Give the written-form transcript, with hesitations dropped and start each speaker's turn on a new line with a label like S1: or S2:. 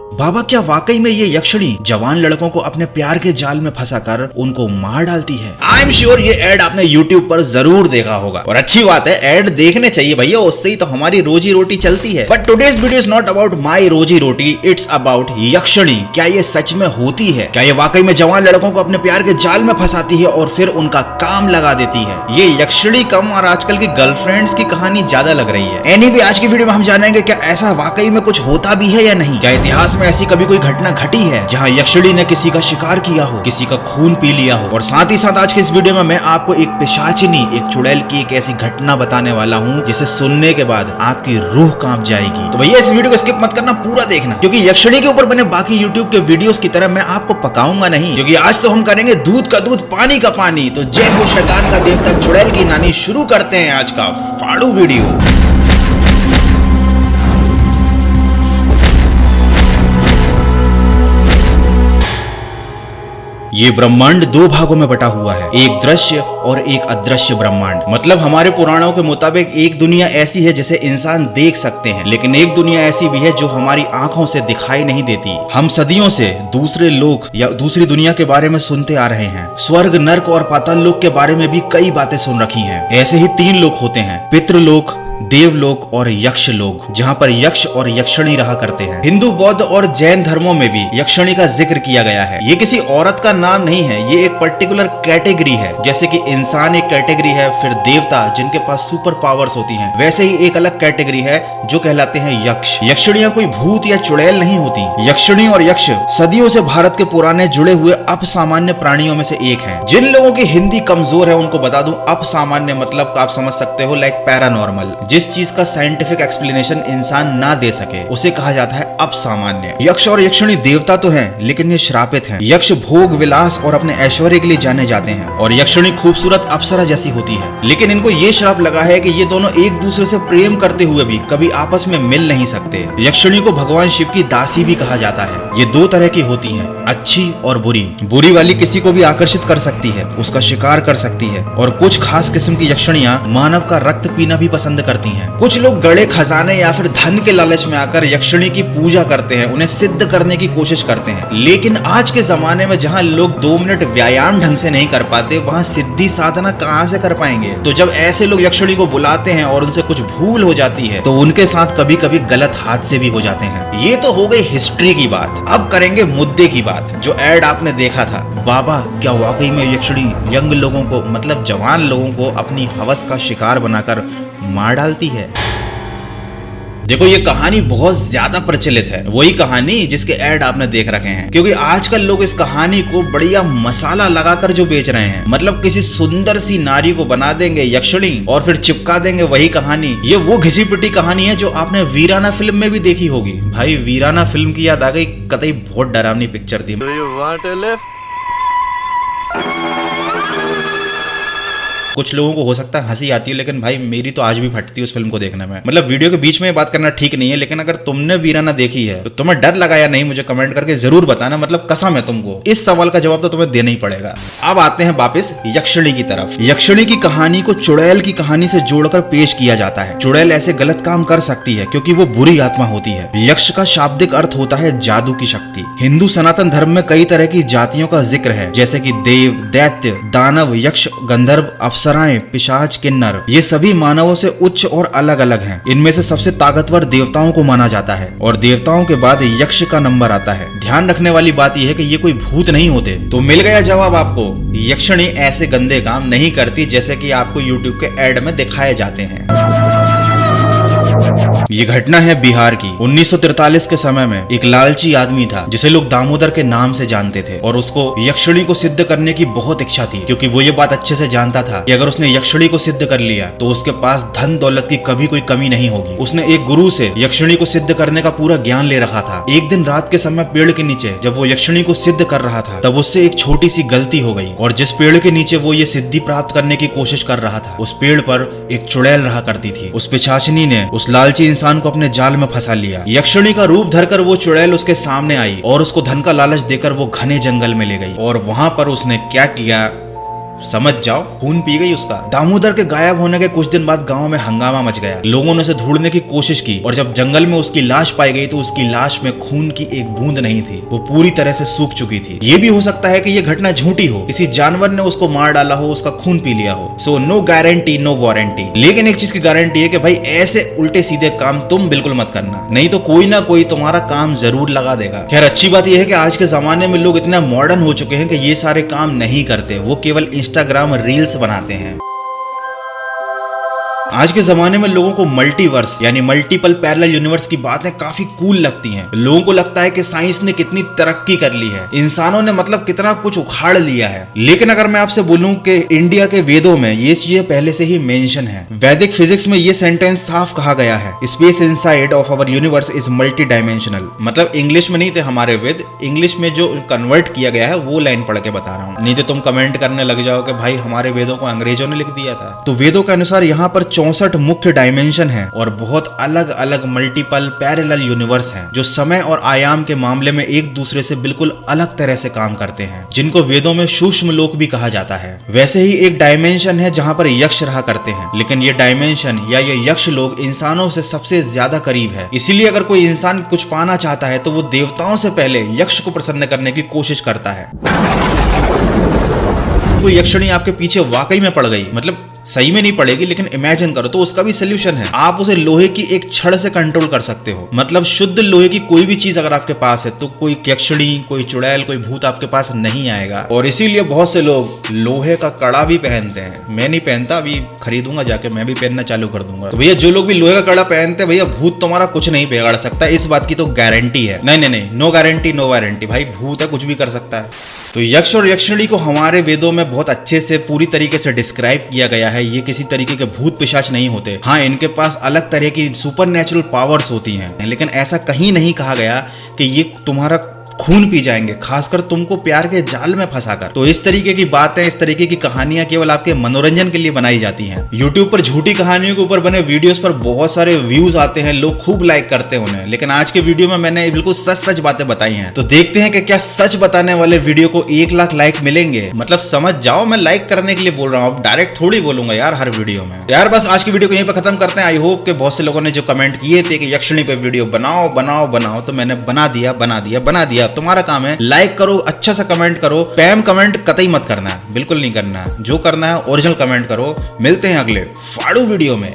S1: बाबा, क्या वाकई में ये यक्षिणी जवान लड़कों को अपने प्यार के जाल में फंसाकर उनको मार डालती है? आई एम श्योर ये एड आपने यूट्यूब पर जरूर देखा होगा और अच्छी बात है, एड देखने चाहिए भैया, उससे ही तो हमारी रोजी रोटी चलती है। But today's video is not about my रोजी रोटी, इट्स अबाउट यक्षिणी। क्या ये सच में होती है? क्या ये वाकई में जवान लड़कों को अपने प्यार के जाल में फंसाती है और फिर उनका काम लगा देती है? ये यक्षिणी कम और आजकल की गर्लफ्रेंड्स की कहानी ज्यादा लग रही है। एनीवे, आज की वीडियो में हम जानेंगे क्या ऐसा वाकई में कुछ होता भी है या नहीं। क्या इतिहास में ऐसी कभी कोई घटना घटी है जहां यक्षिणी ने किसी का शिकार किया हो, किसी का खून पी लिया हो? और साथ ही साथ आज के इस वीडियो में मैं आपको एक पिशाचिनी, एक चुड़ैल की एक ऐसी घटना बताने वाला हूं जिसे सुनने के बाद आपकी रूह कांप जाएगी। तो भैया इस वीडियो को स्किप मत करना, पूरा देखना, क्योंकि यक्षिणी के ऊपर बने बाकी यूट्यूब के वीडियोस की तरह मैं आपको पकाऊंगा नहीं, क्योंकि आज तो हम करेंगे दूध का दूध पानी का पानी। तो जय हो शैतान का देवता चुड़ैल की नानी। शुरू करते हैं आज का फाड़ू वीडियो। ये ब्रह्मांड दो भागों में बटा हुआ है, एक दृश्य और एक अदृश्य ब्रह्मांड। मतलब हमारे पुराणों के मुताबिक एक दुनिया ऐसी है जिसे इंसान देख सकते हैं, लेकिन एक दुनिया ऐसी भी है जो हमारी आंखों से दिखाई नहीं देती। हम सदियों से दूसरे लोक या दूसरी दुनिया के बारे में सुनते आ रहे हैं। स्वर्ग, नर्क और पाताल लोक के बारे में भी कई बातें सुन रखी हैं। ऐसे ही तीन लोक होते हैं, पितृलोक, देवलोक और यक्ष लोक, जहाँ पर यक्ष और यक्षिणी रहा करते हैं। हिंदू, बौद्ध और जैन धर्मों में भी यक्षिणी का जिक्र किया गया है। ये किसी औरत का नाम नहीं है, ये एक पर्टिकुलर कैटेगरी है। जैसे कि इंसान एक कैटेगरी है, फिर देवता जिनके पास सुपर पावर्स होती हैं, वैसे ही एक अलग कैटेगरी है जो कहलाते हैं यक्ष। यक्षिणियां कोई भूत या चुड़ैल नहीं होती। यक्षिणी और यक्ष सदियों से भारत के पुराने जुड़े हुए अपसामान्य प्राणियों में से एक है। जिन लोगों की हिंदी कमजोर है उनको बता दूं, अपसामान्य मतलब आप समझ सकते हो लाइक पैरानॉर्मल। जिस चीज का साइंटिफिक एक्सप्लेनेशन इंसान ना दे सके उसे कहा जाता है अपसामान्य। यक्ष और यक्षिणी देवता तो हैं, लेकिन ये श्रापित हैं। यक्ष भोग विलास और अपने ऐश्वर्य के लिए जाने जाते हैं और यक्षिणी खूबसूरत अप्सरा जैसी होती है। लेकिन इनको ये श्राप लगा है कि ये दोनों एक दूसरे से प्रेम करते हुए भी कभी आपस में मिल नहीं सकते। यक्षिणी को भगवान शिव की दासी भी कहा जाता है। ये दो तरह की होती हैं, अच्छी और बुरी। बुरी वाली किसी को भी आकर्षित कर सकती है, उसका शिकार कर सकती है, और कुछ खास किस्म की यक्षिणियां मानव का रक्त पीना भी पसंद करती हैं। कुछ लोग गड़े खजाने या फिर धन के लालच में आकर यक्षिणी की पूजा करते हैं, उन्हें सिद्ध करने की कोशिश करते हैं। लेकिन आज के जमाने में जहां लोग 2 मिनट व्यायाम ढंग से नहीं कर पाते, वहां सिद्धि साधना कहां से कर पाएंगे? तो जब ऐसे लोग यक्षिणी को बुलाते हैं और उनसे कुछ भूल हो जाती है तो उनके साथ कभी कभी गलत हादसे भी हो जाते हैं। ये तो हो गई हिस्ट्री की बात। अब करेंगे मुद्दे की बात, जो एड आपने देखा था। बाबा, क्या वाकई में यक्षिणी यंग लोगों को, मतलब जवान लोगों को अपनी हवस का शिकार बनाकर मार डालती है? देखो, ये कहानी बहुत ज्यादा प्रचलित है, वही कहानी जिसके ऐड आपने देख रखे हैं, क्योंकि आजकल लोग इस कहानी को बढ़िया मसाला लगाकर जो बेच रहे हैं। मतलब किसी सुंदर सी नारी को बना देंगे यक्षिणी और फिर चिपका देंगे वही कहानी। ये वो घिसी पिटी कहानी है जो आपने वीराना फिल्म में भी देखी होगी। भाई, वीराना फिल्म की याद आ गई, कतई बहुत डरावनी पिक्चर थी। कुछ लोगों को हो सकता है हंसी आती है, लेकिन भाई मेरी तो आज भी फटती है उस फिल्म को देखने में। मतलब वीडियो के बीच में बात करना ठीक नहीं है, लेकिन अगर तुमने वीराना देखी है तो तुम्हें डर लगा या नहीं मुझे कमेंट करके जरूर बताना। मतलब कसम है तुमको, इस सवाल का जवाब तो तुम्हें देना ही पड़ेगा। अब आते हैं वापस यक्षिणी की तरफ। यक्षिणी की कहानी को चुड़ैल की कहानी से जोड़कर पेश किया जाता है। चुड़ैल ऐसे गलत काम कर सकती है क्योंकि वो बुरी आत्मा होती है। यक्ष का शाब्दिक अर्थ होता है जादू की शक्ति। हिंदू सनातन धर्म में कई तरह की जातियों का जिक्र है, जैसे कि देव, दैत्य, दानव, यक्ष, गंधर्व, अप्सराएं, पिशाच, किन्नर। ये सभी मानवों से उच्च और अलग अलग हैं। इनमें से सबसे ताकतवर देवताओं को माना जाता है और देवताओं के बाद यक्ष का नंबर आता है। ध्यान रखने वाली बात यह है कि ये कोई भूत नहीं होते। तो मिल गया जवाब आपको, यक्षिणी ऐसे गंदे काम नहीं करती जैसे कि आपको यूट्यूब के ऐड में दिखाए जाते हैं। ये घटना है बिहार की। 1943 के समय में एक लालची आदमी था जिसे लोग दामोदर के नाम से जानते थे और उसको यक्षिणी को सिद्ध करने की बहुत इच्छा थी, क्योंकि वो ये बात अच्छे से जानता था कि अगर उसने यक्षिणी को सिद्ध कर लिया तो उसके पास धन दौलत की कभी कोई कमी नहीं होगी। उसने एक गुरु से यक्षिणी को सिद्ध करने का पूरा ज्ञान ले रखा था। एक दिन रात के समय पेड़ के नीचे जब वो यक्षिणी को सिद्ध कर रहा था तब उससे एक छोटी सी गलती हो गई, और जिस पेड़ के नीचे वो ये सिद्धि प्राप्त करने की कोशिश कर रहा था उस पेड़ पर एक चुड़ैल रहा करती थी। उस पिशाचिनी ने उस लालची इंसान को अपने जाल में फंसा लिया। यक्षिणी का रूप धरकर वो चुड़ैल उसके सामने आई और उसको धन का लालच देकर वो घने जंगल में ले गई। और वहां पर उसने क्या किया समझ जाओ, खून पी गई उसका। दामोदर के गायब होने के कुछ दिन बाद गांव में हंगामा मच गया। लोगों ने उसे ढूंढने की कोशिश की और जब जंगल में उसकी लाश पाई गई तो उसकी लाश में खून की एक बूंद नहीं थी, वो पूरी तरह से सूख चुकी थी। ये भी हो सकता है कि ये घटना झूठी हो, किसी जानवर ने उसको मार डाला हो, उसका खून पी लिया हो। So no guarantee no warranty, लेकिन एक चीज की गारंटी है कि भाई ऐसे उल्टे सीधे काम तुम बिल्कुल मत करना, नहीं तो कोई ना कोई तुम्हारा काम जरूर लगा देगा। खैर अच्छी बात यह है कि आज के जमाने में लोग इतना मॉडर्न हो चुके हैं कि ये सारे काम नहीं करते, वो केवल इंस्टाग्राम रील्स बनाते हैं। आज के जमाने में लोगों को मल्टीवर्स यानी मल्टीपल पैरेलल यूनिवर्स की बातें काफी कूल लगती हैं। लोगों को लगता है कि साइंस ने कितनी तरक्की कर ली है, इंसानों ने मतलब कितना कुछ उखाड़ लिया है। लेकिन अगर मैं आपसे बोलूं कि इंडिया के वेदों में ये चीजें पहले से ही मेंशन है। वैदिक फिजिक्स में ये सेंटेंस साफ कहा गया है, space inside of our universe is multi dimensional. मतलब इंग्लिश में नहीं थे हमारे वेद, इंग्लिश में जो कन्वर्ट किया गया है वो लाइन पढ़ के बता रहा हूँ, नहीं तो तुम कमेंट करने लग जाओ कि भाई हमारे वेदों को अंग्रेजों ने लिख दिया था। तो वेदों के अनुसार यहाँ पर 64 मुख्य डायमेंशन है और बहुत अलग अलग मल्टीपल पैरेलल यूनिवर्स हैं जो समय और आयाम के मामले में एक दूसरे से बिल्कुल अलग तरह से काम करते हैं, जिनको वेदों में सूक्ष्म लोक भी कहा जाता है। वैसे ही एक डायमेंशन है जहां पर यक्ष रहा करते हैं, लेकिन ये डायमेंशन या ये यक्ष लोग इंसानों से सबसे ज्यादा करीब है। इसीलिए अगर कोई इंसान कुछ पाना चाहता है तो वो देवताओं से पहले यक्ष को प्रसन्न करने की कोशिश करता है। कोई यक्षिणी आपके पीछे वाकई में पड़ गई, मतलब सही में नहीं पड़ेगी लेकिन इमेजिन करो, तो उसका भी सोल्यूशन है। आप उसे लोहे की एक छड़ से कंट्रोल कर सकते हो। मतलब शुद्ध लोहे की कोई भी चीज अगर आपके पास है तो कोई यक्षिणी, कोई चुड़ैल, कोई भूत आपके पास नहीं आएगा। और इसीलिए बहुत से लोग लोहे का कड़ा भी पहनते हैं। मैं नहीं पहनता, अभी खरीदूंगा जाके, मैं भी पहनना चालू कर दूंगा। तो भैया जो लोग भी लोहे का कड़ा पहनते हैं, भैया भूत तुम्हारा कुछ नहीं बिगाड़ सकता, इस बात की तो गारंटी है। नहीं, नो गारंटी नो वारंटी, भाई भूत है, कुछ भी कर सकता है। तो यक्ष और यक्षिणी को हमारे वेदों में बहुत अच्छे से पूरी तरीके से डिस्क्राइब किया गया है। ये किसी तरीके के भूत पिशाच नहीं होते। हाँ, इनके पास अलग तरह की सुपरनैचुरल पावर्स होती हैं, लेकिन ऐसा कहीं नहीं कहा गया कि ये तुम्हारा खून पी जाएंगे, खासकर तुमको प्यार के जाल में फंसाकर। तो इस तरीके की बातें, इस तरीके की कहानियां केवल आपके मनोरंजन के लिए बनाई जाती हैं। YouTube पर झूठी कहानियों के ऊपर बने वीडियोस पर बहुत सारे व्यूज आते हैं, लोग खूब लाइक करते हैं उन्हें, लेकिन आज के वीडियो में मैंने बिल्कुल सच सच बातें बताई हैं। तो देखते हैं कि क्या सच बताने वाले वीडियो को 1 लाख लाइक मिलेंगे। मतलब समझ जाओ, मैं लाइक करने के लिए बोल रहा हूँ, डायरेक्ट थोड़ी बोलूंगा यार हर वीडियो में। यार बस आज की वीडियो को यहीं पर खत्म करते हैं। आई होप कि बहुत से लोगों ने जो कमेंट किए थे कि यक्षिणी पे वीडियो बनाओ बनाओ बनाओ, तो मैंने बना दिया। तुम्हारा काम है लाइक करो, अच्छा सा कमेंट करो, स्पैम कमेंट कतई मत करना है, बिल्कुल नहीं करना है। जो करना है ओरिजिनल कमेंट करो। मिलते हैं अगले फाड़ू वीडियो में।